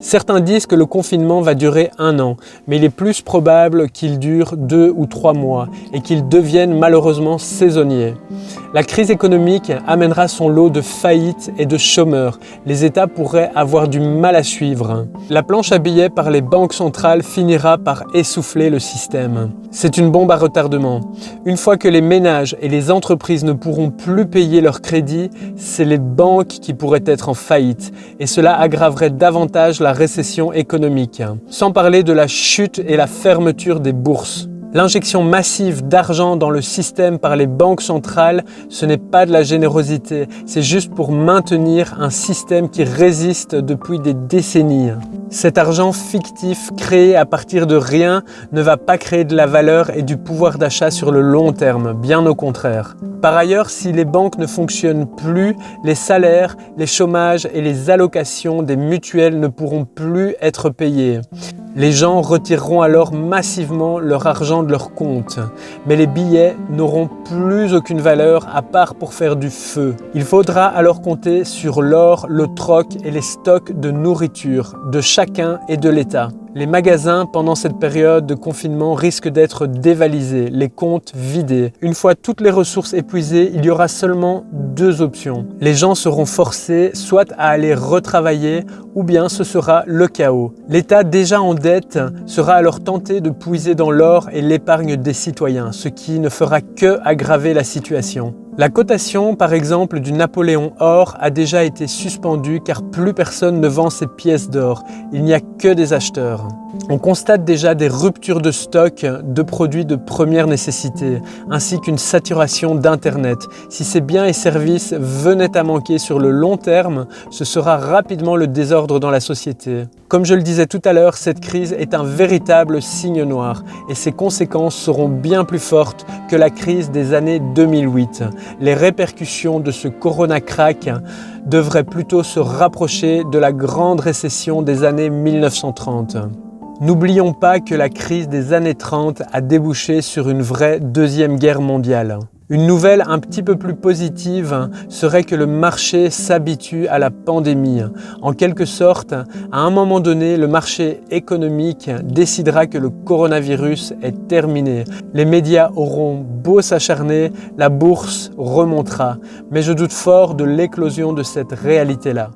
Certains disent que le confinement va durer 1 an, mais il est plus probable qu'il dure 2 ou 3 mois et qu'il devienne malheureusement saisonnier. La crise économique amènera son lot de faillites et de chômeurs. Les États pourraient avoir du mal à suivre. La planche à billets par les banques centrales finira par essouffler le système. C'est une bombe à retardement. Une fois que les ménages et les entreprises ne pourront plus payer leurs crédits, c'est les banques qui pourraient être en faillite et cela aggraverait davantage la récession économique. Sans parler de la chute et la fermeture des bourses. L'injection massive d'argent dans le système par les banques centrales, ce n'est pas de la générosité, c'est juste pour maintenir un système qui résiste depuis des décennies. Cet argent fictif créé à partir de rien ne va pas créer de la valeur et du pouvoir d'achat sur le long terme, bien au contraire. Par ailleurs, si les banques ne fonctionnent plus, les salaires, les chômages et les allocations des mutuelles ne pourront plus être payés. Les gens retireront alors massivement leur argent de leur compte, mais les billets n'auront plus aucune valeur à part pour faire du feu. Il faudra alors compter sur l'or, le troc et les stocks de nourriture de chacun et de l'État. Les magasins, pendant cette période de confinement, risquent d'être dévalisés, les comptes vidés. Une fois toutes les ressources épuisées, il y aura seulement 2 options. Les gens seront forcés soit à aller retravailler ou bien ce sera le chaos. L'État déjà en dette sera alors tenté de puiser dans l'or et l'épargne des citoyens, ce qui ne fera que aggraver la situation. La cotation, par exemple, du Napoléon or a déjà été suspendue car plus personne ne vend ses pièces d'or. Il n'y a que des acheteurs. On constate déjà des ruptures de stock de produits de première nécessité, ainsi qu'une saturation d'Internet. Si ces biens et services venaient à manquer sur le long terme, ce sera rapidement le désordre dans la société. Comme je le disais tout à l'heure, cette crise est un véritable signe noir et ses conséquences seront bien plus fortes que la crise des années 2008. Les répercussions de ce corona crack devraient plutôt se rapprocher de la grande récession des années 1930. N'oublions pas que la crise des années 30 a débouché sur une vraie deuxième guerre mondiale. Une nouvelle un petit peu plus positive serait que le marché s'habitue à la pandémie. En quelque sorte, à un moment donné, le marché économique décidera que le coronavirus est terminé. Les médias auront beau s'acharner, la bourse remontera. Mais je doute fort de l'éclosion de cette réalité-là.